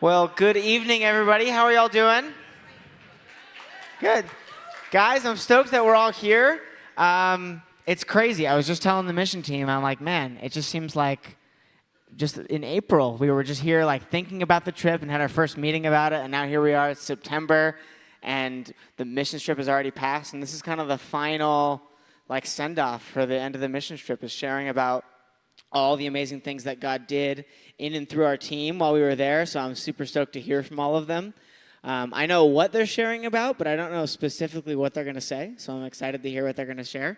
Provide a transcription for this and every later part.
Well, good evening, everybody. How are y'all doing? Good. Guys, I'm stoked that we're all here. It's crazy. I was just telling the mission team, I'm like, man, it just seems like just in April, we were just here like thinking about the trip and had our first meeting about it, and now here we are, it's September, and the mission trip has already passed, and this is kind of the final like send-off for the end of the mission trip, is sharing about all the amazing things that God did in and through our team while we were there, so I'm super stoked to hear from all of them. I know what they're sharing about, but I don't know specifically what they're going to say, so I'm excited to hear what they're going to share.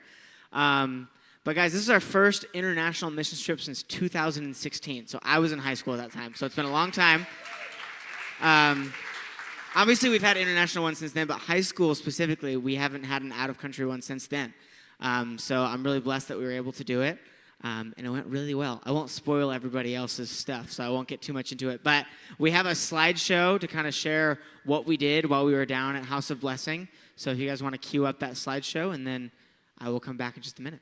But guys, this is our first international missions trip since 2016, so I was in high school at that time, so it's been a long time. Obviously, we've had international ones since then, but high school specifically, we haven't had an out-of-country one since then. So I'm really blessed that we were able to do it. And it went really well. I won't spoil everybody else's stuff, so I won't get too much into it. But we have a slideshow to kind of share what we did while we were down at House of Blessing. So if you guys want to queue up that slideshow, and then I will come back in just a minute.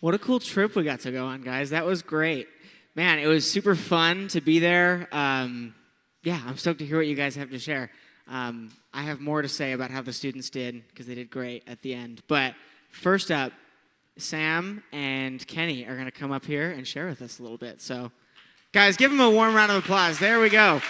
What a cool trip we got to go on, guys. That was great. Man, it was super fun to be there. Yeah, I'm stoked to hear what you guys have to share. I have more to say about how the students did, because they did great at the end. But first up, Sam and Kenny are going to come up here and share with us a little bit. So, guys, give them a warm round of applause. There we go.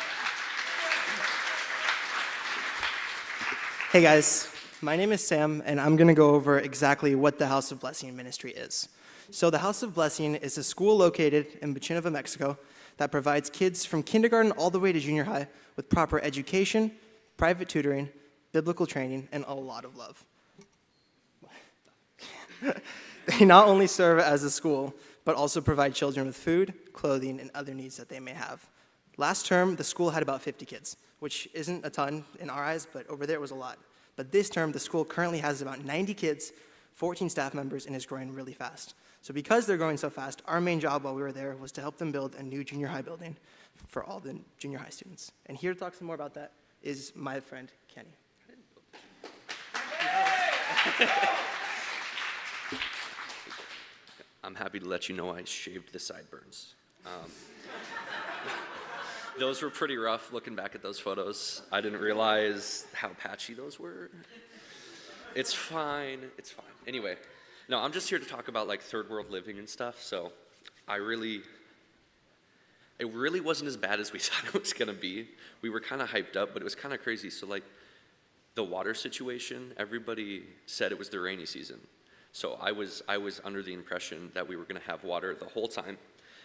Hey guys, my name is Sam, and I'm going to go over exactly what the House of Blessing ministry is. So the House of Blessing is a school located in Bochinova, Mexico, that provides kids from kindergarten all the way to junior high with proper education, private tutoring, biblical training, and a lot of love. They not only serve as a school, but also provide children with food, clothing, and other needs that they may have. Last term, the school had about 50 kids, which isn't a ton in our eyes, but over there it was a lot. But this term, the school currently has about 90 kids, 14 staff members, and is growing really fast. So because they're growing so fast, our main job while we were there was to help them build a new junior high building for all the junior high students. And here to talk some more about that is my friend, Kenny. I'm happy to let you know I shaved the sideburns. Those were pretty rough looking back at those photos. I didn't realize how patchy those were. It's fine, it's fine. Anyway, no, I'm just here to talk about like third world living and stuff, so it really wasn't as bad as we thought it was gonna be. We were kind of hyped up, but it was kind of crazy. So like the water situation, everybody said it was the rainy season. So I was under the impression that we were gonna have water the whole time.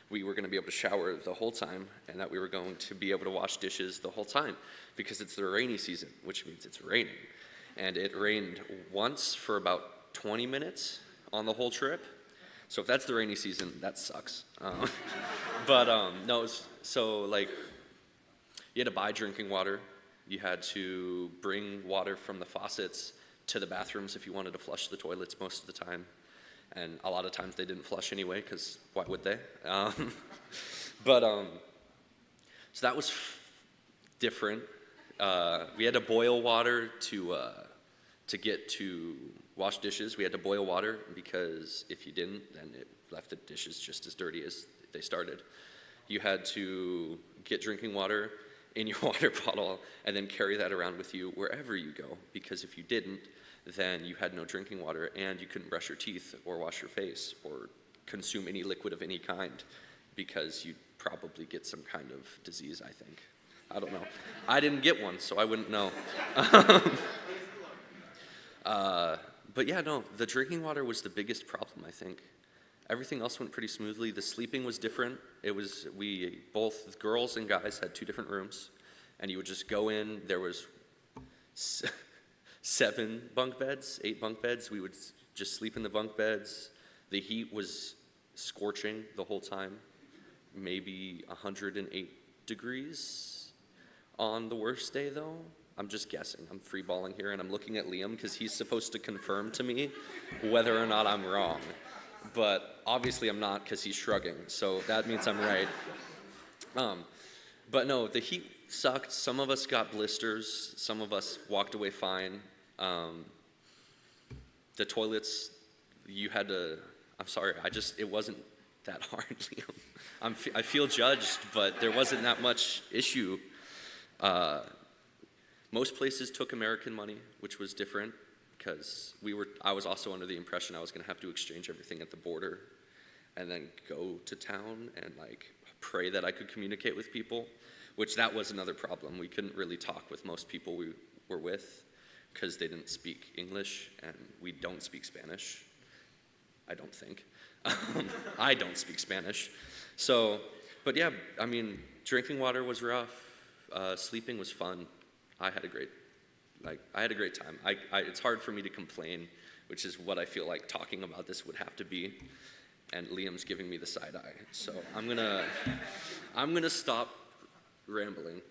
We were going to be able to shower the whole time, and that we were going to be able to wash dishes the whole time, because it's the rainy season, which means it's raining. And it rained once for about 20 minutes on the whole trip. So if that's the rainy season, that sucks. No, so like, you had to buy drinking water. You had to bring water from the faucets to the bathrooms if you wanted to flush the toilets most of the time. And a lot of times they didn't flush anyway, because why would they? So that was different. We had to boil water to get to wash dishes. We had to boil water, because if you didn't, then it left the dishes just as dirty as they started. You had to get drinking water in your water bottle and then carry that around with you wherever you go, because if you didn't, then you had no drinking water, and you couldn't brush your teeth or wash your face or consume any liquid of any kind, because you'd probably get some kind of disease, I think. I don't know. I didn't get one, so I wouldn't know. But yeah, no, the drinking water was the biggest problem, I think. Everything else went pretty smoothly. The sleeping was different. Both girls and guys had 2 different rooms, and you would just go in. There was 7 bunk beds, 8 bunk beds. We would just sleep in the bunk beds. The heat was scorching the whole time, maybe 108 degrees on the worst day, though. I'm just guessing. I'm freeballing here, and I'm looking at Liam because he's supposed to confirm to me whether or not I'm wrong. But obviously I'm not, because he's shrugging, so that means I'm right. But no, the heat sucked. Some of us got blisters. Some of us walked away fine. The toilets, you had to, I'm sorry, it wasn't that hard, Liam. I feel judged, but there wasn't that much issue. Most places took American money, which was different, because I was also under the impression I was going to have to exchange everything at the border and then go to town and like pray that I could communicate with people, which that was another problem. We couldn't really talk with most people we were with because they didn't speak English, and we don't speak Spanish, I don't think. I don't speak Spanish. So, but yeah, I mean, drinking water was rough. Sleeping was fun. I had a great time. It's hard for me to complain, which is what I feel like talking about this would have to be. And Liam's giving me the side eye, so I'm gonna stop rambling.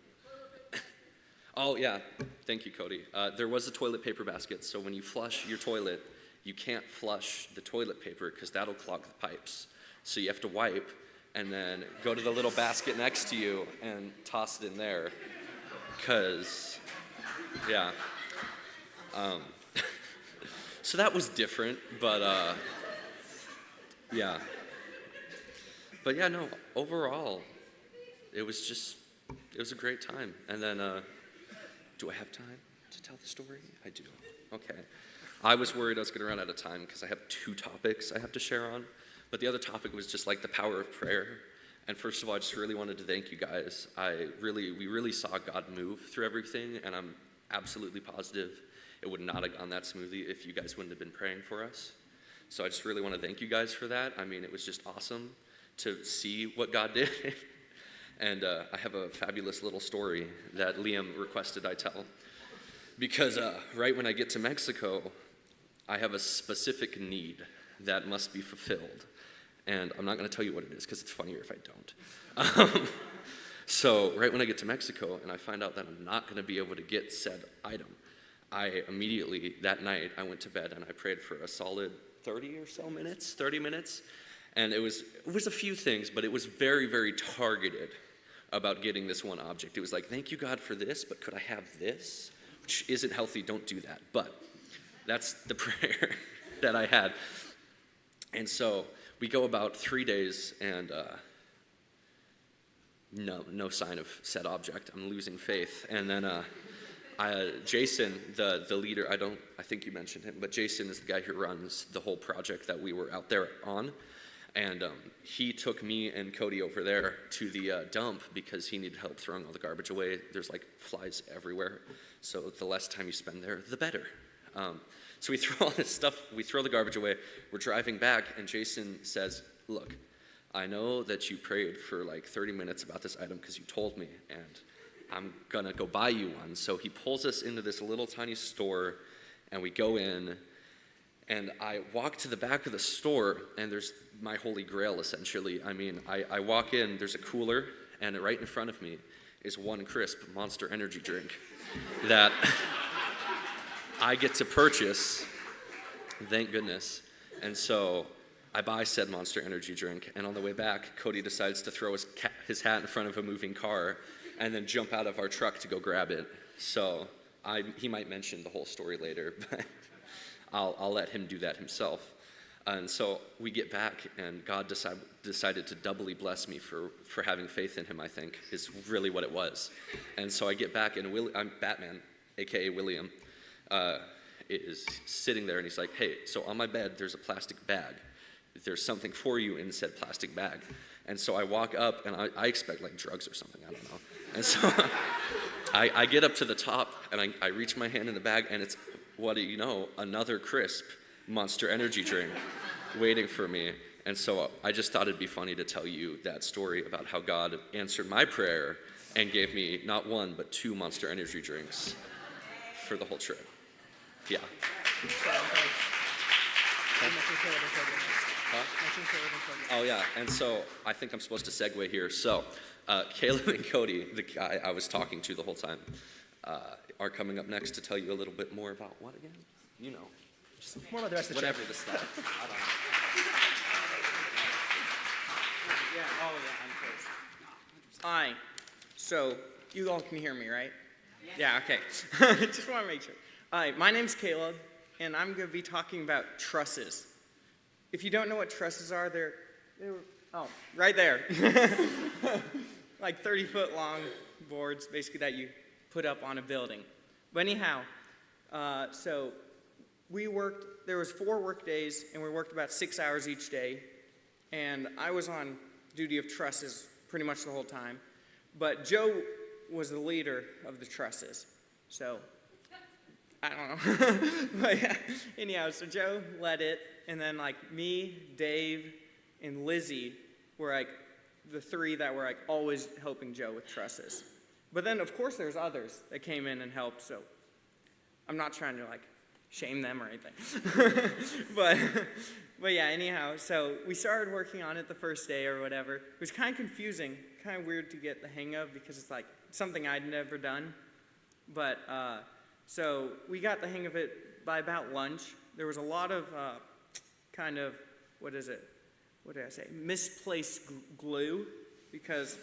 Oh yeah, thank you, Cody. There was a toilet paper basket, so when you flush your toilet, you can't flush the toilet paper because that'll clog the pipes. So you have to wipe and then go to the little basket next to you and toss it in there. Because, yeah. So that was different, but Yeah. But yeah, no, overall, it was a great time. And then, do I have time to tell the story? I do. Okay. I was worried I was going to run out of time because I have 2 topics I have to share on. But the other topic was just like the power of prayer. And first of all, I just really wanted to thank you guys. We really saw God move through everything, and I'm absolutely positive it would not have gone that smoothly if you guys wouldn't have been praying for us. So I just really want to thank you guys for that. I mean, it was just awesome to see what God did. And I have a fabulous little story that Liam requested I tell. Because right when I get to Mexico, I have a specific need that must be fulfilled. And I'm not going to tell you what it is because it's funnier if I don't. So right when I get to Mexico and I find out that I'm not going to be able to get said item, I immediately, that night, I went to bed and I prayed for a solid 30 minutes. And it was a few things, but it was very, very targeted about getting this one object. It was like, thank you, God, for this, but could I have this? Which isn't healthy, don't do that. But that's the prayer that I had. And so we go about 3 days and no sign of said object. I'm losing faith. And then Jason, the leader, I think you mentioned him, but Jason is the guy who runs the whole project that we were out there on. And he took me and Cody over there to the dump because he needed help throwing all the garbage away. There's like flies everywhere. So the less time you spend there, the better. So we throw all this stuff, we throw the garbage away. We're driving back and Jason says, look, I know that you prayed for like 30 minutes about this item because you told me, and I'm gonna go buy you one. So he pulls us into this little tiny store and we go in. And I walk to the back of the store, and there's my holy grail, essentially. I mean, I walk in, there's a cooler, and right in front of me is one crisp Monster Energy drink that I get to purchase, thank goodness. And so I buy said Monster Energy drink, and on the way back, Cody decides to throw his hat in front of a moving car and then jump out of our truck to go grab it. So he might mention the whole story later, but I'll let him do that himself. And so we get back, and God decided to doubly bless me for having faith in him, I think, is really what it was. And so I get back, and I'm Batman, a.k.a. William, is sitting there, and he's like, hey, so on my bed, there's a plastic bag. There's something for you in said plastic bag. And so I walk up, and I expect, like, drugs or something, I don't know. And so I get up to the top, and I reach my hand in the bag, and it's, what do you know, another crisp Monster Energy drink waiting for me. And so I just thought it'd be funny to tell you that story about how God answered my prayer and gave me not one, but 2 Monster Energy drinks for the whole trip. Yeah. Oh, yeah. And so I think I'm supposed to segue here. So Caleb and Cody, the guy I was talking to the whole time, are coming up next to tell you a little bit more about what again? You know. Just more about the rest of the whatever trip. the stuff. I don't know. I'm first. Hi. So, you all can hear me, right? Yeah, okay. Just want to make sure. Hi, my name's Caleb, and I'm going to be talking about trusses. If you don't know what trusses are, they're right there. Like 30-foot long boards, basically, that you put up on a building. But anyhow, so there was 4 work days, and we worked about 6 hours each day. And I was on duty of trusses pretty much the whole time. But Joe was the leader of the trusses. So, I don't know. But yeah, anyhow, so Joe led it. And then like me, Dave, and Lizzie were like the 3 that were like always helping Joe with trusses. But then, of course, there's others that came in and helped, so I'm not trying to, like, shame them or anything. But yeah, anyhow, so we started working on it the first day or whatever. It was kind of confusing, kind of weird to get the hang of because it's, like, something I'd never done. But so we got the hang of it by about lunch. There was a lot of kind of, what did I say, misplaced glue because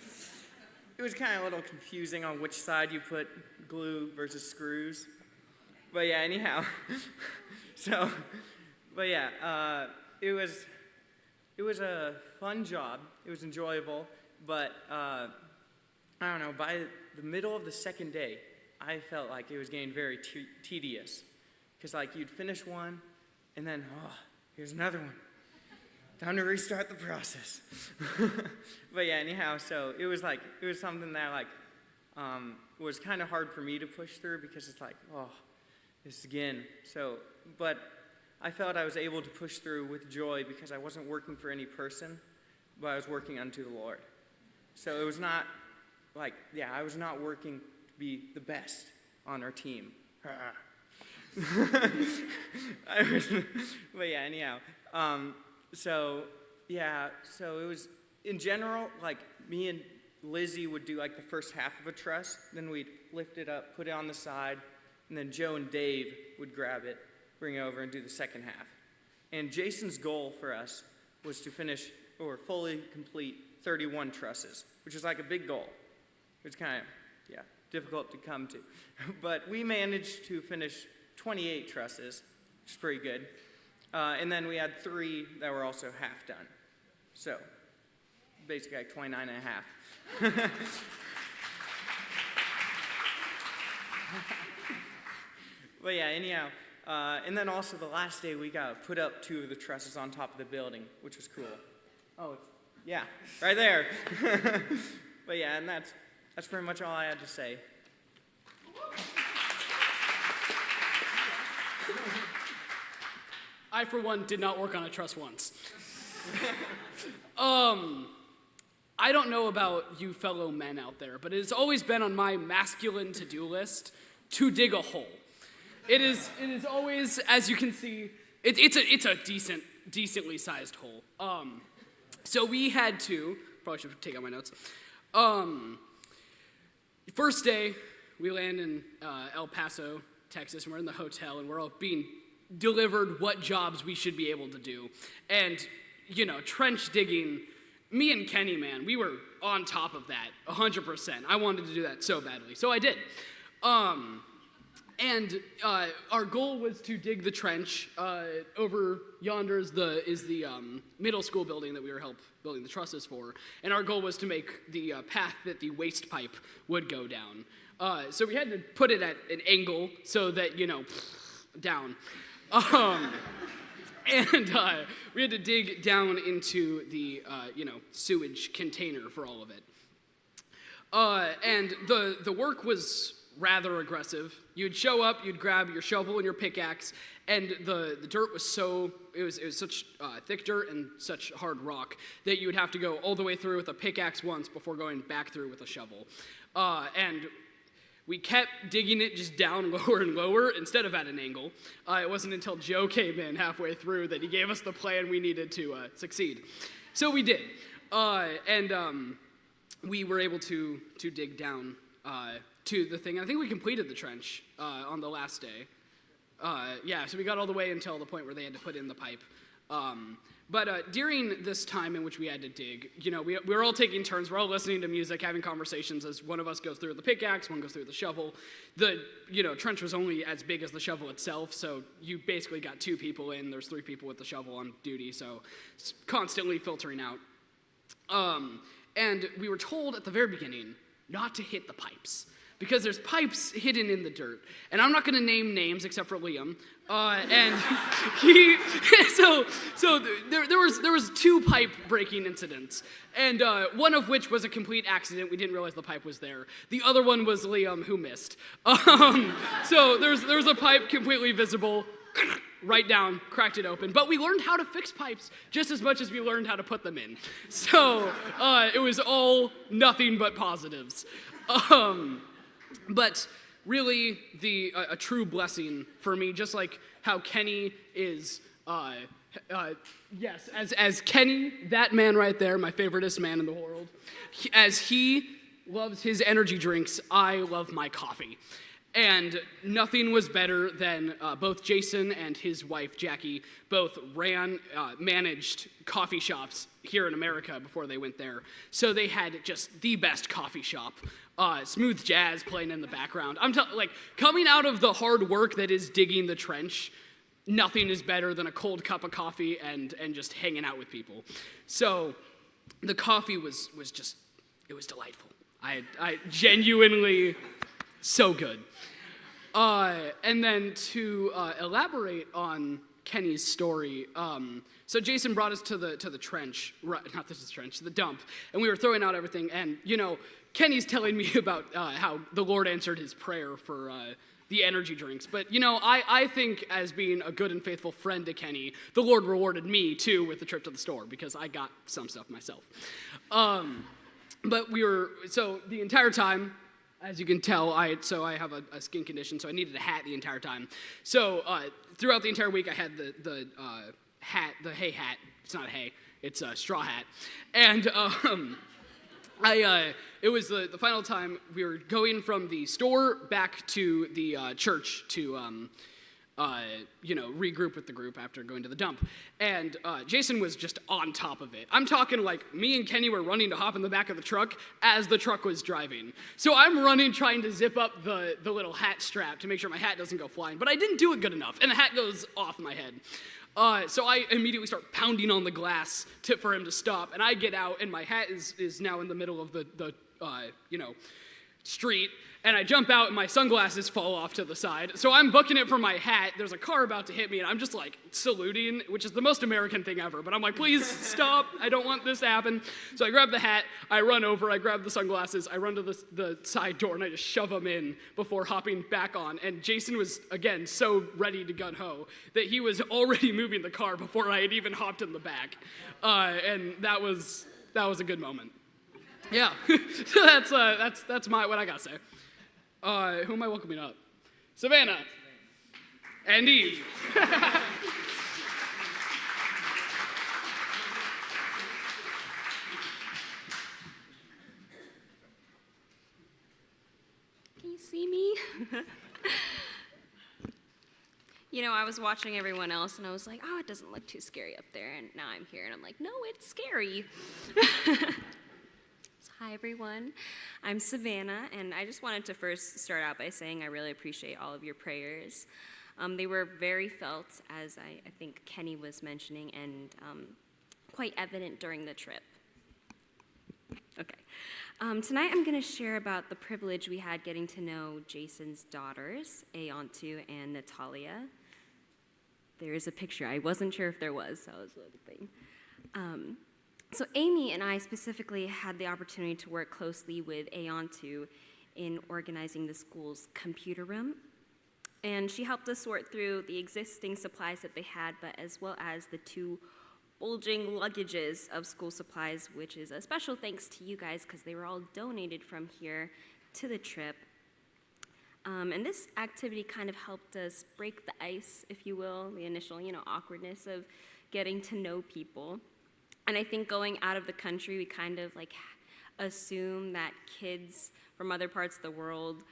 it was kind of a little confusing on which side you put glue versus screws. But yeah, anyhow. It was it was a fun job. It was enjoyable, but I don't know, by the middle of the second day, I felt like it was getting very tedious. Because like you'd finish one, and then, here's another one. Time to restart the process. But yeah, anyhow, so it was something that was kind of hard for me to push through because it's like, this again. So, but I felt I was able to push through with joy because I wasn't working for any person, but I was working unto the Lord. So it was not I was not working to be the best on our team. But yeah, anyhow. So it was, in general, like me and Lizzie would do like the first half of a truss, then we'd lift it up, put it on the side, and then Joe and Dave would grab it, bring it over, and do the second half. And Jason's goal for us was to finish or fully complete 31 trusses, which is like a big goal. It's kind of, difficult to come to. But we managed to finish 28 trusses, which is pretty good. And then we had 3 that were also half done. So basically like 29 and a half. But yeah, anyhow. And then also the last day we got to put up 2 of the trusses on top of the building, which was cool. Right there. But yeah, and that's pretty much all I had to say. I, for one, did not work on a truss once. I don't know about you fellow men out there, but it has always been on my masculine to-do list to dig a hole. It is always, as you can see, it's a decently sized hole. So we had to, probably should take out my notes. First day, we land in El Paso, Texas, and we're in the hotel, and we're all being delivered what jobs we should be able to do. And, trench digging, me and Kenny, man, we were on top of that, 100%. I wanted to do that so badly, so I did. And our goal was to dig the trench. Over yonder is the middle school building that we were building the trusses for. And our goal was to make the path that the waste pipe would go down. So we had to put it at an angle so that, down. And we had to dig down into the, sewage container for all of it. And the work was rather aggressive. You'd show up, you'd grab your shovel and your pickaxe, and the dirt was it was such thick dirt and such hard rock that you would have to go all the way through with a pickaxe once before going back through with a shovel. And we kept digging it just down lower and lower instead of at an angle. It wasn't until Joe came in halfway through that he gave us the plan we needed to succeed. So we did. And we were able to dig down to the thing. I think we completed the trench on the last day. So we got all the way until the point where they had to put in the pipe. But during this time in which we had to dig, we were all taking turns. We're all listening to music, having conversations as one of us goes through the pickaxe, one goes through the shovel. The trench was only as big as the shovel itself, so you basically got 2 people in. There's 3 people with the shovel on duty, so it's constantly filtering out. And we were told at the very beginning not to hit the pipes, because there's pipes hidden in the dirt. And I'm not going to name names except for Liam. And there was 2 pipe breaking incidents, and one of which was a complete accident. We didn't realize the pipe was there. The other one was Liam, who missed. So there's a pipe completely visible, right down, cracked it open. But we learned how to fix pipes just as much as we learned how to put them in. So it was all nothing but positives. But really, a true blessing for me, just like how Kenny is, as Kenny, that man right there, my favoriteest man in the world, as he loves his energy drinks, I love my coffee. And nothing was better than both Jason and his wife, Jackie, both managed coffee shops here in America before they went there. So they had just the best coffee shop. Smooth jazz playing in the background. Coming out of the hard work that is digging the trench, nothing is better than a cold cup of coffee and just hanging out with people. So the coffee was just, it was delightful. I genuinely, so good. And then to elaborate on Kenny's story, so Jason brought us to the trench, not this trench, the dump, and we were throwing out everything, and Kenny's telling me about how the Lord answered his prayer for the energy drinks. But, I think as being a good and faithful friend to Kenny, the Lord rewarded me, too, with the trip to the store, because I got some stuff myself. But so the entire time, as you can tell, I have a skin condition, so I needed a hat the entire time. So throughout the entire week, I had the hat, the hay hat. It's not a hay, it's a straw hat. And it was the final time we were going from the store back to the church to regroup with the group after going to the dump. And Jason was just on top of it. I'm talking like me and Kenny were running to hop in the back of the truck as the truck was driving. So I'm running trying to zip up the little hat strap to make sure my hat doesn't go flying. But I didn't do it good enough, and the hat goes off my head. So I immediately start pounding on the glass for him to stop, and I get out, and my hat is now in the middle of the street, and I jump out, and my sunglasses fall off to the side. So I'm booking it for my hat. There's a car about to hit me, and I'm just like saluting, which is the most American thing ever. But I'm like, please stop. I don't want this to happen. So I grab the hat, I run over, I grab the sunglasses, I run to the side door, and I just shove them in before hopping back on. And Jason was, again, so ready to gun-ho that he was already moving the car before I had even hopped in the back. And that was a good moment. Yeah, so that's what I gotta say. Who am I welcoming up? Savannah. And Eve. Can you see me? I was watching everyone else and I was like, oh, it doesn't look too scary up there. And now I'm here and I'm like, no, it's scary. Hi, everyone. I'm Savannah, and I just wanted to first start out by saying I really appreciate all of your prayers. They were very felt, as I think Kenny was mentioning, and quite evident during the trip. Okay. Tonight I'm going to share about the privilege we had getting to know Jason's daughters, Ayantu and Natalia. There is a picture. I wasn't sure if there was, so I was looking. So Amy and I specifically had the opportunity to work closely with Ayantu in organizing the school's computer room. And she helped us sort through the existing supplies that they had, but as well as the 2 bulging luggages of school supplies, which is a special thanks to you guys because they were all donated from here to the trip. And this activity kind of helped us break the ice, if you will, the initial, awkwardness of getting to know people. And I think going out of the country, we kind of assume that kids from other parts of the world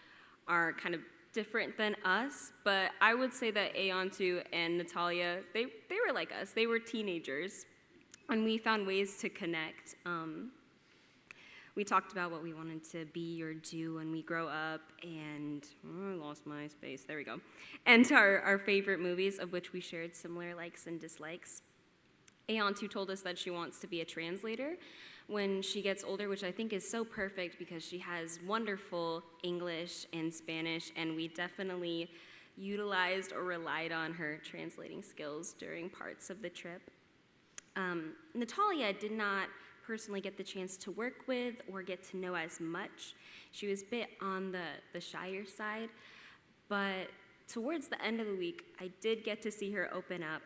are kind of different than us. But I would say that Ayantu and Natalia, they were like us. They were teenagers, and we found ways to connect. We talked about what we wanted to be or do when we grow up, and I lost my space. There we go. And our favorite movies, of which we shared similar likes and dislikes. Ayantu told us that she wants to be a translator when she gets older, which I think is so perfect because she has wonderful English and Spanish, and we definitely utilized or relied on her translating skills during parts of the trip. Natalia did not personally get the chance to work with or get to know as much. She was a bit on the shyer side, but towards the end of the week, I did get to see her open up.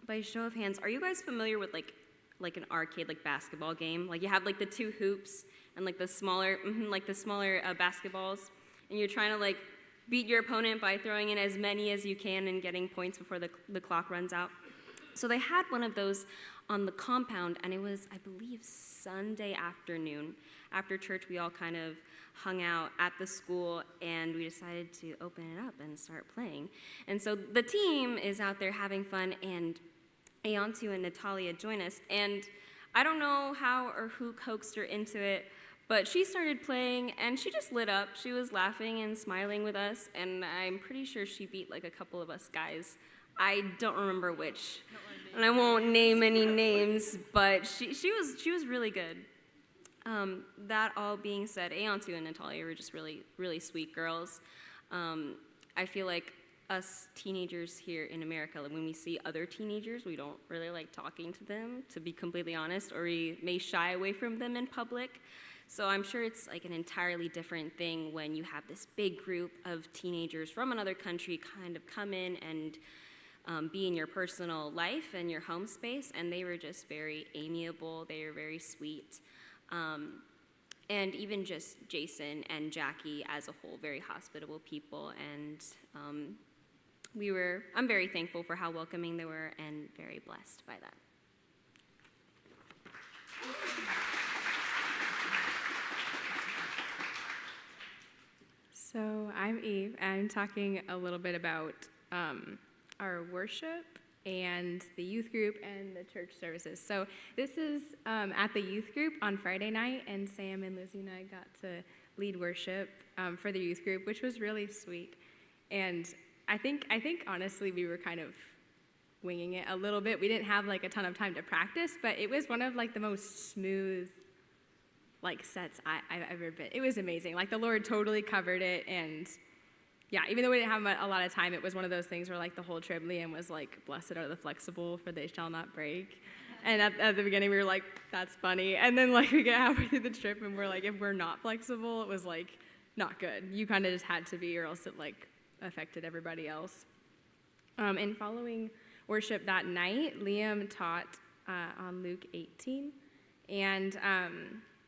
By show of hands, are you guys familiar with like an arcade basketball game? You have the 2 hoops and the smaller basketballs, and you're trying to beat your opponent by throwing in as many as you can and getting points before the clock runs out. So they had one of those on the compound, and it was, I believe, Sunday afternoon. After church, we all kind of hung out at the school, and we decided to open it up and start playing. And so the team is out there having fun, and Ayantu and Natalia join us. And I don't know how or who coaxed her into it, But she started playing, and she just lit up. She was laughing and smiling with us, and I'm pretty sure she beat like a couple of us guys. I don't remember which, and I won't name any names, but she was really good. That all being said, Ayantu and Natalia were just really, really sweet girls. I feel like us teenagers here in America, like when we see other teenagers, we don't really like talking to them, to be completely honest, or we may shy away from them in public. So I'm sure it's like an entirely different thing when you have this big group of teenagers from another country kind of come in and be in your personal life and your home space, and they were just very amiable, they were very sweet. And even just Jason and Jackie as a whole, very hospitable people, and I'm very thankful for how welcoming they were and very blessed by that. So I'm Eve. I'm talking a little bit about our worship and the youth group and the church services. So this is at the youth group on Friday night, and Sam and Lizzie and I got to lead worship for the youth group, which was really sweet. And I think honestly we were kind of winging it a little bit. We didn't have like a ton of time to practice, but it was one of like the most smooth like sets I've ever been. It was amazing. Like the Lord totally covered it, and yeah, even though we didn't have a lot of time, it was one of those things where like the whole trip, Liam was like, "Blessed are the flexible, for they shall not break." And at the beginning, we were like, "That's funny," and then like we get halfway through the trip, and we're like, "If we're not flexible, it was like not good. You kind of just had to be, or else it like affected everybody else." And following worship that night, Liam taught on Luke 18, and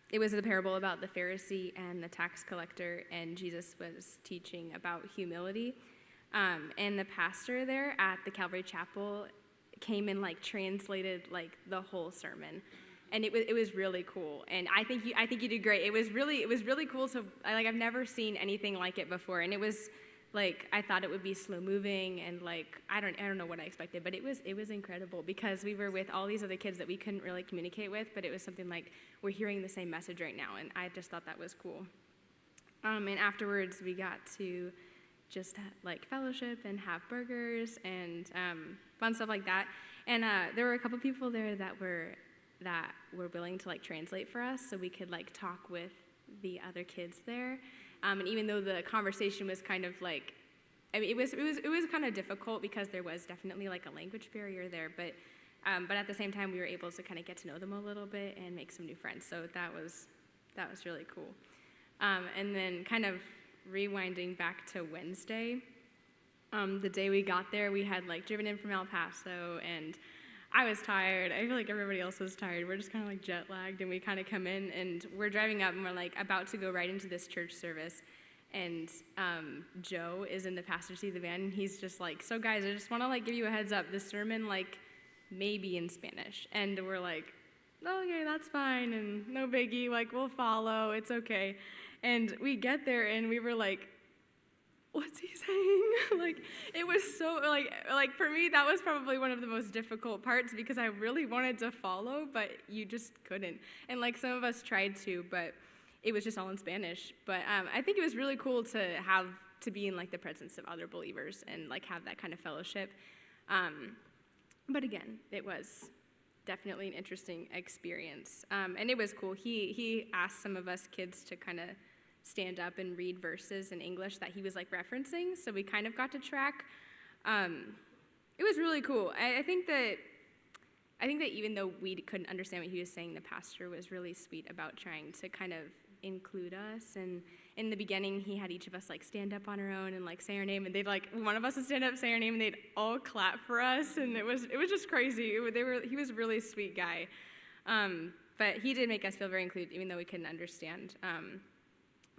it was the parable about the Pharisee and the tax collector, and Jesus was teaching about humility. And the pastor there at the Calvary Chapel came and like translated like the whole sermon, and it was really cool. And I think you did great. It was really cool. So I've never seen anything like it before, and it was like I thought it would be slow moving, and like I don't know what I expected, but it was incredible because we were with all these other kids that we couldn't really communicate with, but it was something like we're hearing the same message right now, and I just thought that was cool. And afterwards we got to just like fellowship and have burgers and fun stuff like that. And there were a couple people there that were willing to like translate for us, so we could like talk with the other kids there. And even though the conversation was kind of like, I mean, it was kind of difficult because there was definitely like a language barrier there, but at the same time we were able to kind of get to know them a little bit and make some new friends. So that was really cool. And then kind of rewinding back to Wednesday, the day we got there, we had like driven in from El Paso, and I was tired. I feel like everybody else was tired. We're just kind of like jet lagged, and we kind of come in and we're driving up and we're like about to go right into this church service. And Joe is in the pastor's seat of the van, and he's just like, "So guys, I just want to like give you a heads up. This sermon like may be in Spanish." And we're like, "Okay, that's fine, and no biggie. Like we'll follow. It's okay." And we get there and we were like, "What's he saying?" Like it was so like for me that was probably one of the most difficult parts because I really wanted to follow, but you just couldn't. And like some of us tried to, but it was just all in Spanish. But I think it was really cool to be in like the presence of other believers and like have that kind of fellowship. But again, it was definitely an interesting experience, and it was cool. He asked some of us kids to kind of stand up and read verses in English that he was like referencing, so we kind of got to track. It was really cool. I think that even though we couldn't understand what he was saying, the pastor was really sweet about trying to kind of include us. And in the beginning, he had each of us like stand up on our own and like say our name, and they'd like one of us would stand up, say our name, and they'd all clap for us, and it was just crazy. He was a really sweet guy, but he did make us feel very included, even though we couldn't understand.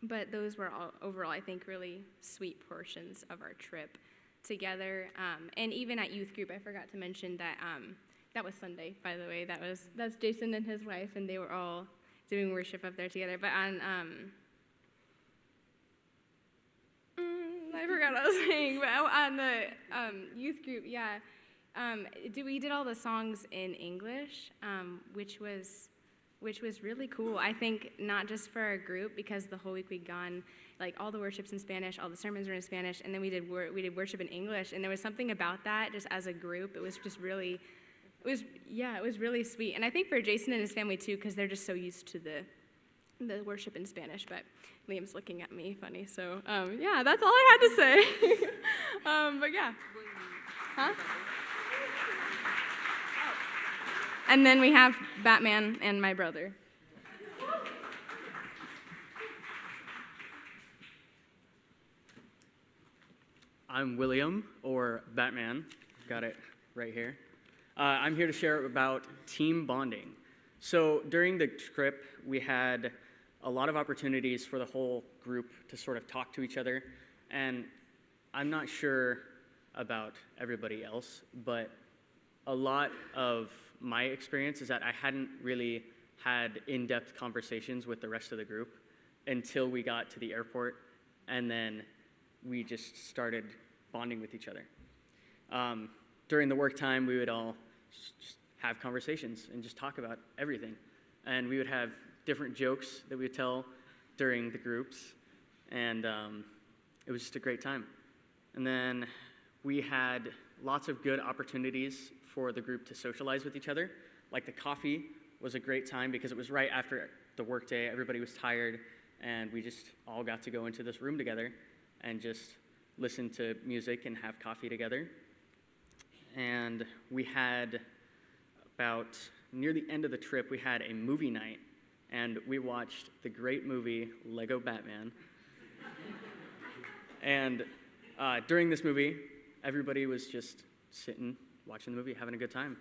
But those were all, overall, I think, really sweet portions of our trip together. And even at youth group, I forgot to mention that that was Sunday, by the way. That's Jason and his wife, and they were all doing worship up there together. But on I forgot what I was saying. But on the youth group, yeah, we did all the songs in English, which was which was really cool. I think not just for our group, because the whole week we'd gone, like all the worship's in Spanish, all the sermons were in Spanish, and then we did worship in English, and there was something about that just as a group. It was just really, it was really sweet. And I think for Jason and his family too, because they're just so used to the worship in Spanish. But Liam's looking at me funny, so yeah, that's all I had to say. But yeah. Huh? And then we have Batman and my brother. I'm William, or Batman. Got it right here. I'm here to share about team bonding. So during the trip, we had a lot of opportunities for the whole group to sort of talk to each other. And I'm not sure about everybody else, but a lot of my experience is that I hadn't really had in-depth conversations with the rest of the group until we got to the airport, and then we just started bonding with each other. During the work time, we would all just have conversations and just talk about everything. And we would have different jokes that we would tell during the groups, and it was just a great time. And then we had lots of good opportunities for the group to socialize with each other. Like the coffee was a great time because it was right after the workday. Everybody was tired, and we just all got to go into this room together and just listen to music and have coffee together. And we had about near the end of the trip, we had a movie night, and we watched the great movie Lego Batman. And during this movie, everybody was just sitting, watching the movie, having a good time.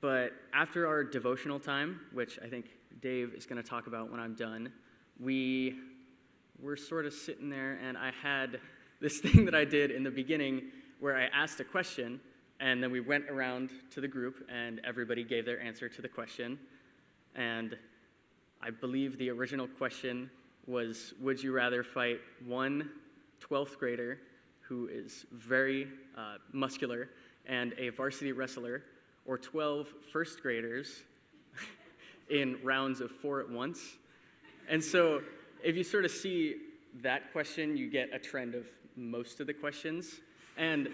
But after our devotional time, which I think Dave is going to talk about when I'm done, we were sort of sitting there, and I had this thing that I did in the beginning where I asked a question, and then we went around to the group, and everybody gave their answer to the question. And I believe the original question was, would you rather fight one 12th grader who is very muscular and a varsity wrestler, or 12 first graders in rounds of 4 at once? And so if you sort of see that question, you get a trend of most of the questions. And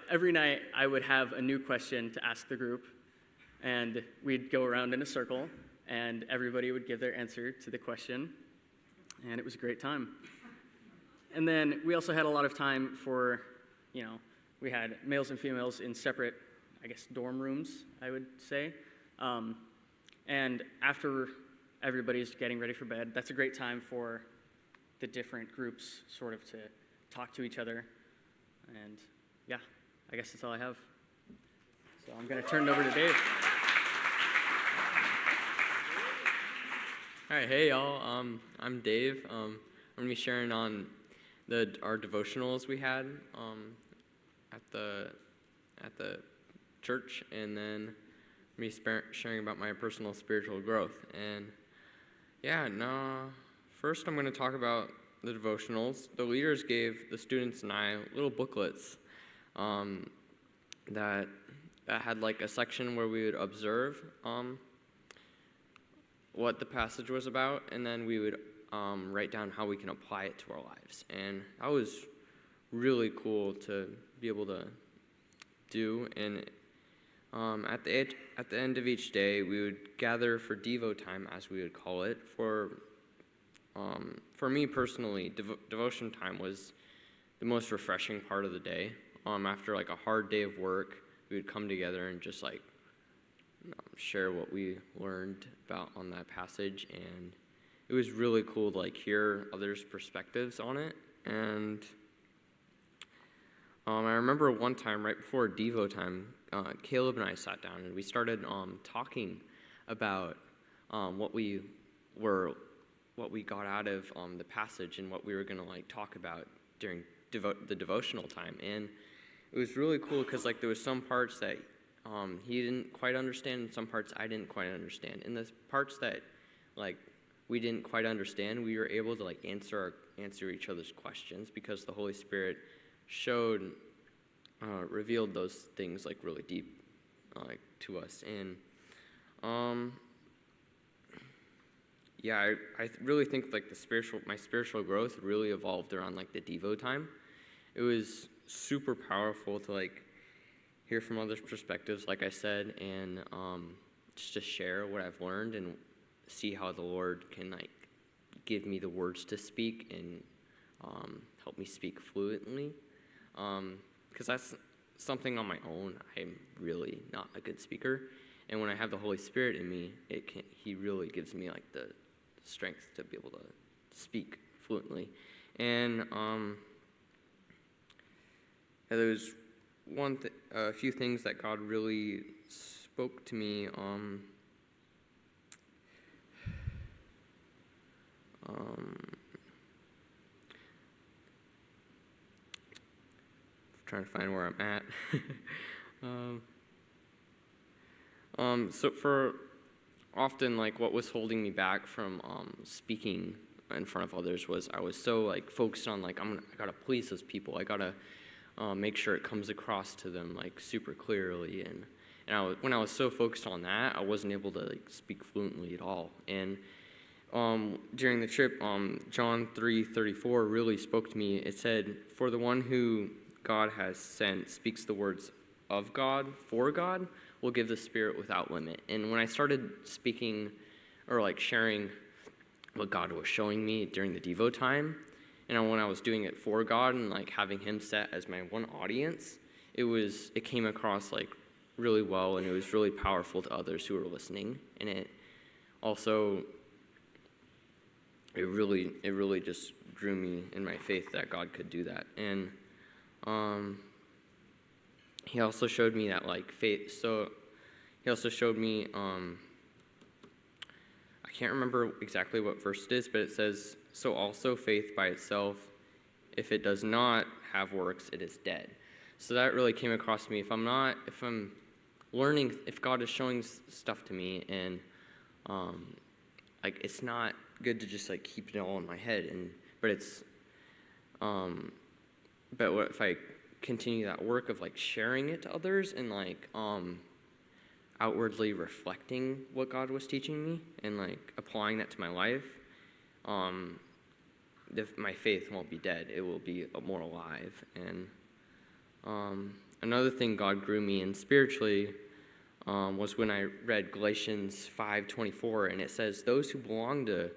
every night I would have a new question to ask the group, and we'd go around in a circle, and everybody would give their answer to the question, and it was a great time. And then we also had a lot of time for, we had males and females in separate, dorm rooms, I would say. And after everybody's getting ready for bed, that's a great time for the different groups sort of to talk to each other. And yeah, I guess that's all I have. So I'm going to turn it over to Dave. All right, hey y'all. I'm Dave. I'm gonna be sharing on our devotionals we had at the church, and then me sharing about my personal spiritual growth. And first I'm going to talk about the devotionals. The leaders gave the students and I little booklets that had like a section where we would observe what the passage was about, and then we would write down how we can apply it to our lives. And that was really cool to be able to do. And at the end of each day, we would gather for Devo time, as we would call it. For me personally, devotion time was the most refreshing part of the day. After like a hard day of work, we would come together and just share what we learned about on that passage, and it was really cool to hear others' perspectives on it. And I remember one time right before Devo time, Caleb and I sat down and we started talking about what we got out of the passage and what we were going to talk about during the devotional time. And it was really cool because there was some parts that he didn't quite understand, and some parts I didn't quite understand. And the parts that we didn't quite understand, we were able to answer each other's questions because the Holy Spirit showed revealed those things like really deep to us. And yeah, I really think like my spiritual growth really evolved around like the Devo time. It was super powerful to like hear from others' perspectives, like I said, and just to share what I've learned and see how the Lord can like give me the words to speak and help me speak fluently. Because that's something on my own. I'm really not a good speaker, and when I have the Holy Spirit in me, He really gives me like the strength to be able to speak fluently. And there's a few things that God really spoke to me. Trying to find where I'm at. So for often, like what was holding me back from speaking in front of others was I was so like focused on like I gotta please those people. I gotta make sure it comes across to them like super clearly. And when I was so focused on that, I wasn't able to like speak fluently at all. And during the trip, John 3:34 really spoke to me. It said, "For the one who God has sent speaks the words of God, for God will give the Spirit without limit." And when I started speaking or like sharing what God was showing me during the Devo time, and when I was doing it for God and like having Him set as my one audience, it came across like really well, and it was really powerful to others who were listening. And it also it really just grew me in my faith that God could do that. And He also showed me that like faith. So He also showed me I can't remember exactly what verse it is, but it says, "So also faith by itself, if it does not have works, it is dead." So that really came across to me. If I'm learning, if God is showing stuff to me, and like it's not good to just like keep it all in my head, but what if I continue that work of like sharing it to others and like outwardly reflecting what God was teaching me and like applying that to my life, if my faith won't be dead, it will be more alive. And another thing God grew me in spiritually was when I read Galatians 5:24, and it says, "Those who belong to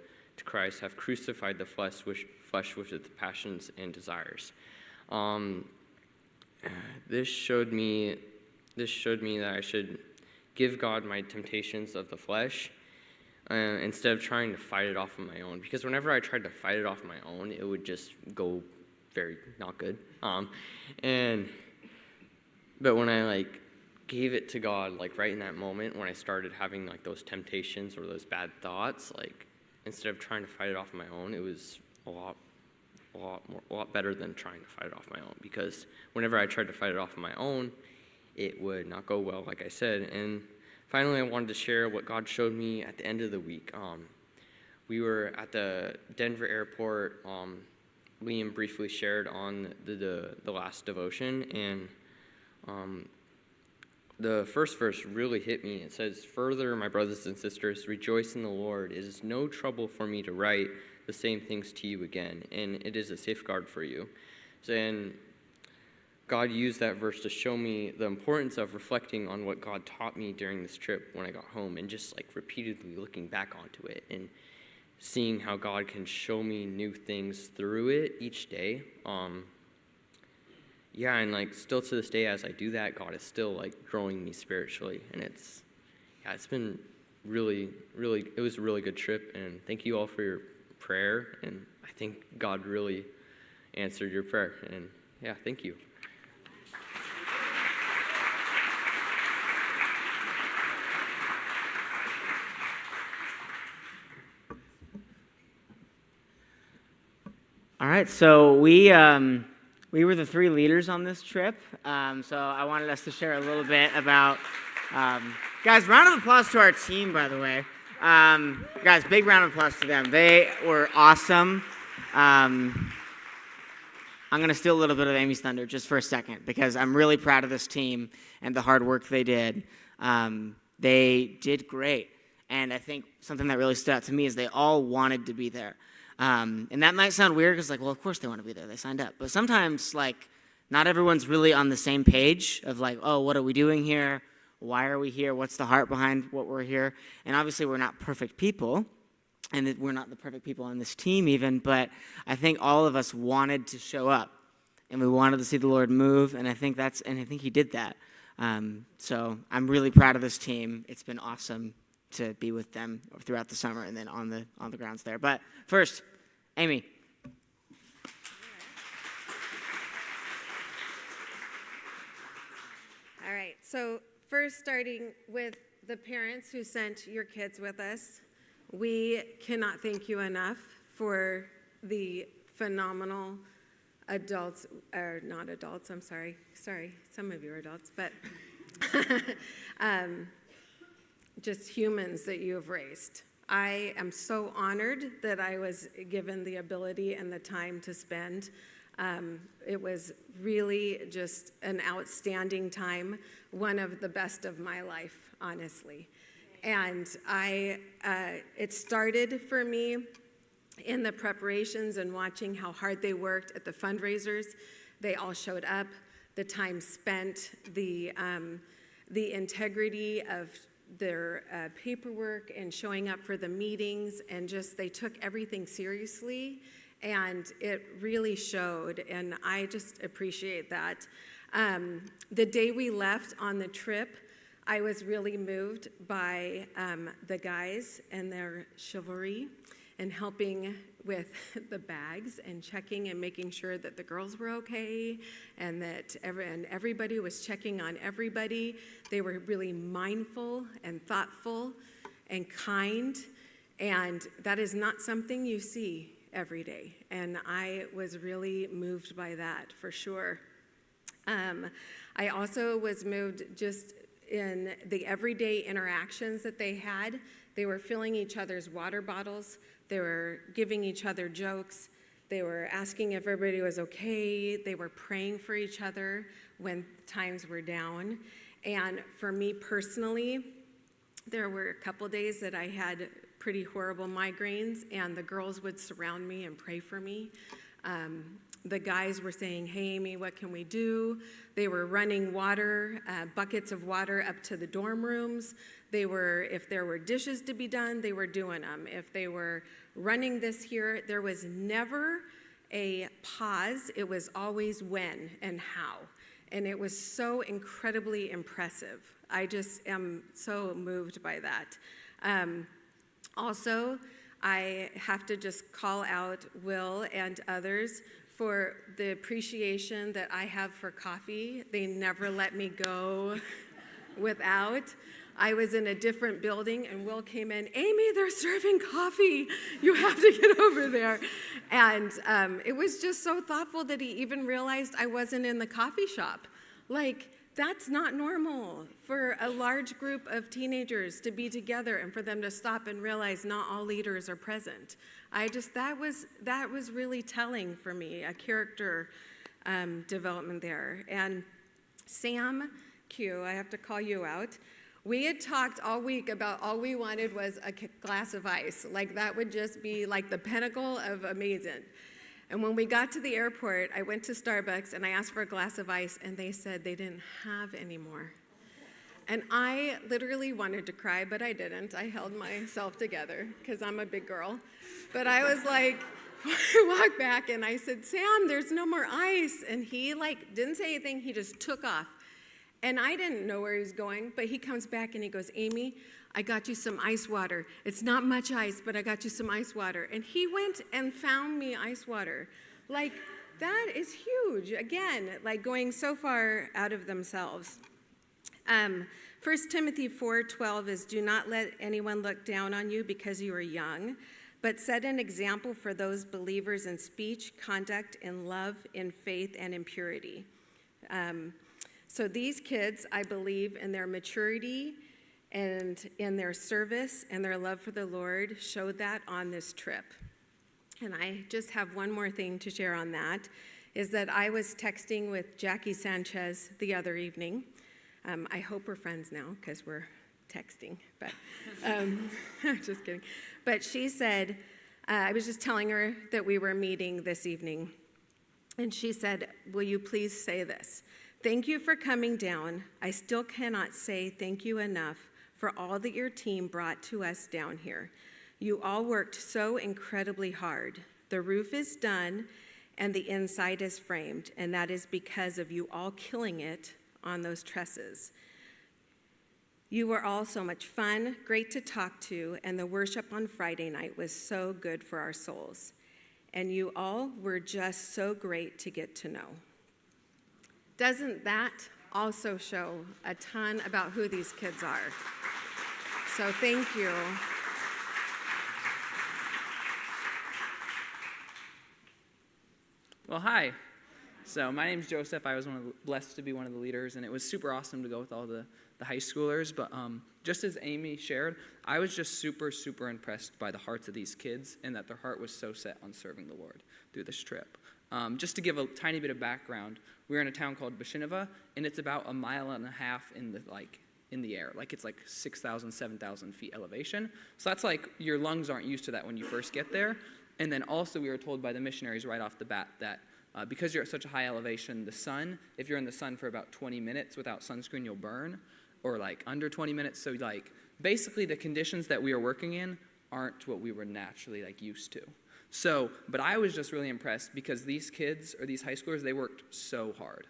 Christ have crucified the flesh with its passions and desires." This showed me that I should give God my temptations of the flesh instead of trying to fight it off on my own. Because whenever I tried to fight it off on my own, it would just go very not good. But when I like gave it to God, like right in that moment when I started having like those temptations or those bad thoughts, like instead of trying to fight it off on my own, it was a lot better than trying to fight it off on my own. Because whenever I tried to fight it off on my own, it would not go well, like I said. And finally, I wanted to share what God showed me at the end of the week. We were at the Denver airport. Liam briefly shared on the last devotion, and the first verse really hit me. It says, "Further, my brothers and sisters, rejoice in the Lord. It is no trouble for me to write the same things to you again, and it is a safeguard for you." And God used that verse to show me the importance of reflecting on what God taught me during this trip when I got home, and just like repeatedly looking back onto it and seeing how God can show me new things through it each day. And like still to this day, as I do that, God is still like growing me spiritually, and it's been really, it was a really good trip. And thank you all for your prayer, and I think God really answered your prayer. And yeah, thank you. All right, so we were the three leaders on this trip, so I wanted us to share a little bit about, guys, round of applause to our team, by the way. Guys, big round of applause to them. They were awesome. I'm going to steal a little bit of Amy's thunder just for a second because I'm really proud of this team and the hard work they did. They did great. And I think something that really stood out to me is they all wanted to be there. And that might sound weird because, like, well, of course they want to be there. They signed up. But sometimes, like, not everyone's really on the same page of, like, oh, what are we doing here? Why are we here? What's the heart behind what we're here? And obviously we're not perfect people. And we're not the perfect people on this team even, but I think all of us wanted to show up, and we wanted to see the Lord move, and I think He did that. So I'm really proud of this team. It's been awesome to be with them throughout the summer and then on the grounds there. But first, Amy. All right. So first, starting with the parents who sent your kids with us. We cannot thank you enough for the phenomenal adults, or not adults, I'm sorry, some of you are adults, but just humans that you have raised. I am so honored that I was given the ability and the time to spend. It was really just an outstanding time, one of the best of my life, honestly. And it started for me in the preparations and watching how hard they worked at the fundraisers. They all showed up, the time spent, the integrity of their paperwork and showing up for the meetings, and just they took everything seriously, and it really showed, and I just appreciate that. The day we left on the trip, I was really moved by the guys and their chivalry and helping with the bags and checking and making sure that the girls were okay and that everybody was checking on everybody. They were really mindful and thoughtful and kind, and that is not something you see every day. And I was really moved by that, for sure. I also was moved just in the everyday interactions that they had. They were filling each other's water bottles. They were giving each other jokes. They were asking if everybody was okay. They were praying for each other when times were down. And for me personally, there were a couple days that I had pretty horrible migraines, and the girls would surround me and pray for me. The guys were saying, hey, Amy, what can we do? They were running water, buckets of water up to the dorm rooms. They were, if there were dishes to be done, they were doing them. If they were running this here, there was never a pause. It was always when and how. And it was so incredibly impressive. I just am so moved by that. Also, I have to just call out Will and others for the appreciation that I have for coffee. They never let me go without. I was in a different building, and Will came in, Amy, they're serving coffee. You have to get over there. And it was just so thoughtful that he even realized I wasn't in the coffee shop. Like, that's not normal for a large group of teenagers to be together and for them to stop and realize not all leaders are present. That was really telling for me, a character development there. And Sam Q, I have to call you out. We had talked all week about all we wanted was a glass of ice. Like, that would just be like the pinnacle of amazing. And when we got to the airport, I went to Starbucks and I asked for a glass of ice, and they said they didn't have any more. And I literally wanted to cry, but I didn't. I held myself together because I'm a big girl. But I was like, I walked back and I said, Sam, there's no more ice. And he didn't say anything. He just took off. And I didn't know where he was going, but he comes back and he goes, Amy, I got you some ice water. It's not much ice, but I got you some ice water. And he went and found me ice water. Like, that is huge. Again, like going so far out of themselves. 1 Timothy 4:12 is, do not let anyone look down on you because you are young, but set an example for those believers in speech, conduct, in love, in faith, and in purity. So these kids, I believe, in their maturity and in their service and their love for the Lord, showed that on this trip. And I just have one more thing to share on that, is that I was texting with Jackie Sanchez the other evening. I hope we're friends now because we're texting, but just kidding. But she said, I was just telling her that we were meeting this evening, and she said, will you please say this? Thank you for coming down. I still cannot say thank you enough for all that your team brought to us down here. You all worked so incredibly hard. The roof is done and the inside is framed, and that is because of you all killing it on those trusses. You were all so much fun, great to talk to, and the worship on Friday night was so good for our souls. And you all were just so great to get to know. Doesn't that also show a ton about who these kids are? So thank you. Well, hi. So my name's Joseph. I was blessed to be one of the leaders, and it was super awesome to go with all the high schoolers. But just as Amy shared, I was just super, super impressed by the hearts of these kids and that their heart was so set on serving the Lord through this trip. Just to give a tiny bit of background, we're in a town called Bashinova, and it's about 1.5 miles in the air. Like it's like 6,000, 7,000 feet elevation. So that's like your lungs aren't used to that when you first get there. And then also we were told by the missionaries right off the bat that because you're at such a high elevation, the sun, if you're in the sun for about 20 minutes without sunscreen, you'll burn, or like under 20 minutes. So like basically the conditions that we are working in aren't what we were naturally like used to. So, but I was just really impressed because these kids, or these high schoolers, they worked so hard.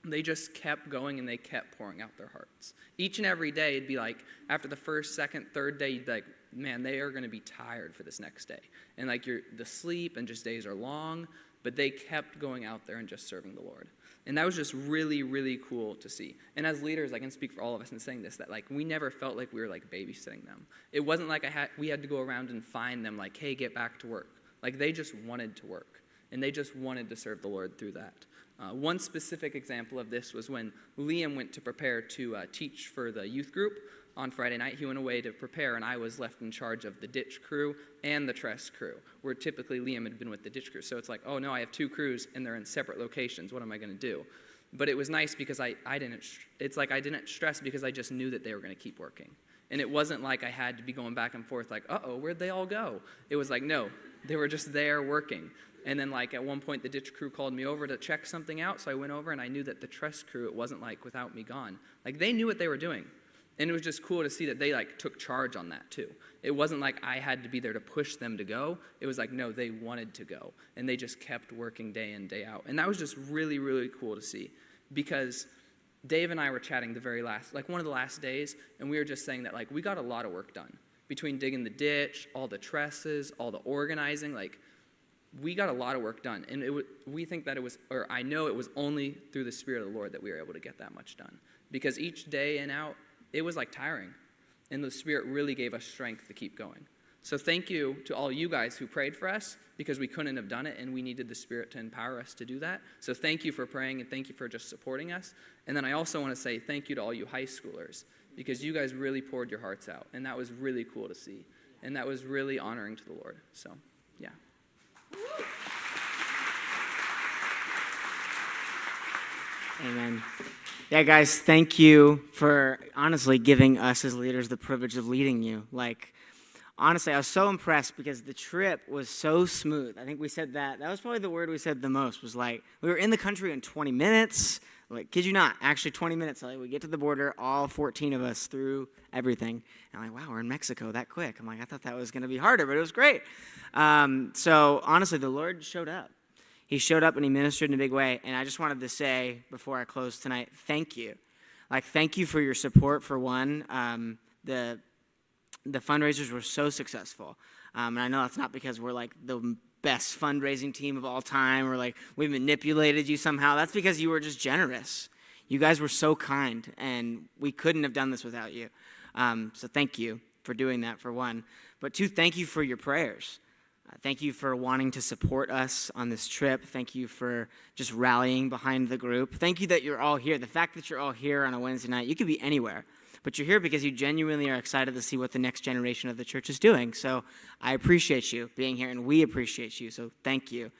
They just kept going and they kept pouring out their hearts. Each and every day, it'd be like, after the first, second, third day, you'd be like, man, they are going to be tired for this next day. And like the sleep and just days are long, but they kept going out there and just serving the Lord. And that was just really, really cool to see. And as leaders, I can speak for all of us in saying this, that like we never felt like we were like babysitting them. It wasn't like we had to go around and find them like, hey, get back to work. Like they just wanted to work. And they just wanted to serve the Lord through that. One specific example of this was when Liam went to prepare to teach for the youth group on Friday night. He went away to prepare, and I was left in charge of the ditch crew and the tress crew, where typically Liam had been with the ditch crew. So it's like, oh no, I have 2 crews, and they're in separate locations. What am I going to do? But it was nice because I didn't stress because I just knew that they were going to keep working. And it wasn't like I had to be going back and forth like, uh-oh, where'd they all go? It was like, no, they were just there working. And then like at one point the ditch crew called me over to check something out, so I went over and I knew that the tress crew, it wasn't like without me gone. Like they knew what they were doing. And it was just cool to see that they like took charge on that too. It wasn't like I had to be there to push them to go. It was like, no, they wanted to go. And they just kept working day in, day out. And that was just really, really cool to see. Because Dave and I were chatting one of the last days, and we were just saying that like we got a lot of work done. Between digging the ditch, all the trusses, all the organizing, like we got a lot of work done. And we think that I know it was only through the Spirit of the Lord that we were able to get that much done. Because each day in out, it was like tiring. And the Spirit really gave us strength to keep going. So thank you to all you guys who prayed for us, because we couldn't have done it and we needed the Spirit to empower us to do that. So thank you for praying and thank you for just supporting us. And then I also want to say thank you to all you high schoolers, because you guys really poured your hearts out. And that was really cool to see. And that was really honoring to the Lord. So, yeah. Amen. Yeah, guys, thank you for honestly giving us as leaders the privilege of leading you. Like, honestly, I was so impressed because the trip was so smooth. I think we said that. That was probably the word we said the most, was like, we were in the country in 20 minutes. Like, kid you not, actually 20 minutes. Like, we get to the border, all 14 of us through everything. And I'm like, wow, we're in Mexico that quick. I'm like, I thought that was going to be harder, but it was great. So, honestly, the Lord showed up. He showed up and he ministered in a big way. And I just wanted to say, before I close tonight, thank you. Like, thank you for your support, for one. The fundraisers were so successful. And I know that's not because we're like the best fundraising team of all time, or like we manipulated you somehow. That's because you were just generous. You guys were so kind, and we couldn't have done this without you. So thank you for doing that, for one. But two, thank you for your prayers. Thank you for wanting to support us on this trip. Thank you for just rallying behind the group. Thank you that you're all here. The fact that you're all here on a Wednesday night, you could be anywhere, but you're here because you genuinely are excited to see what the next generation of the church is doing. So I appreciate you being here, and we appreciate you, so thank you.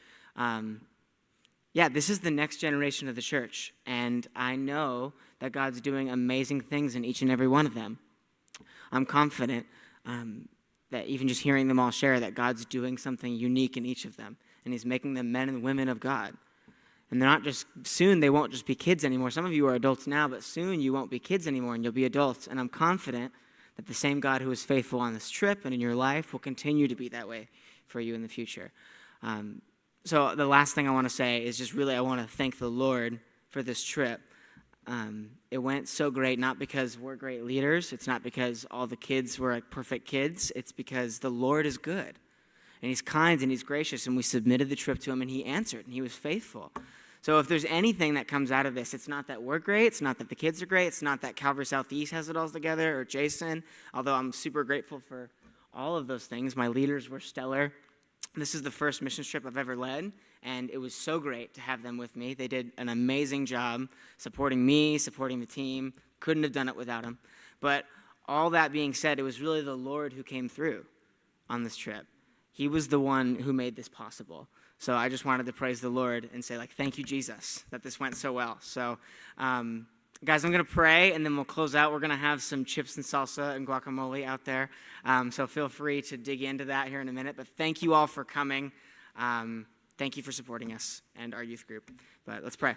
yeah, this is the next generation of the church, and I know that God's doing amazing things in each and every one of them. I'm confident that even just hearing them all share that God's doing something unique in each of them, and he's making them men and women of God. And they're not just, soon they won't just be kids anymore. Some of you are adults now, but soon you won't be kids anymore and you'll be adults. And I'm confident that the same God who was faithful on this trip and in your life will continue to be that way for you in the future. So the last thing I want to say is just really I want to thank the Lord for this trip. It went so great, not because we're great leaders. It's not because all the kids were like perfect kids. It's because the Lord is good. And he's kind and he's gracious, and we submitted the trip to him, and he answered, and he was faithful. So if there's anything that comes out of this, it's not that we're great, it's not that the kids are great, it's not that Calvary Southeast has it all together, or Jason, although I'm super grateful for all of those things. My leaders were stellar. This is the first mission trip I've ever led, and it was so great to have them with me. They did an amazing job supporting me, supporting the team. Couldn't have done it without them. But all that being said, it was really the Lord who came through on this trip. He was the one who made this possible. So I just wanted to praise the Lord and say, thank you, Jesus, that this went so well. So, guys, I'm going to pray, and then we'll close out. We're going to have some chips and salsa and guacamole out there. So feel free to dig into that here in a minute. But thank you all for coming. Thank you for supporting us and our youth group. But let's pray.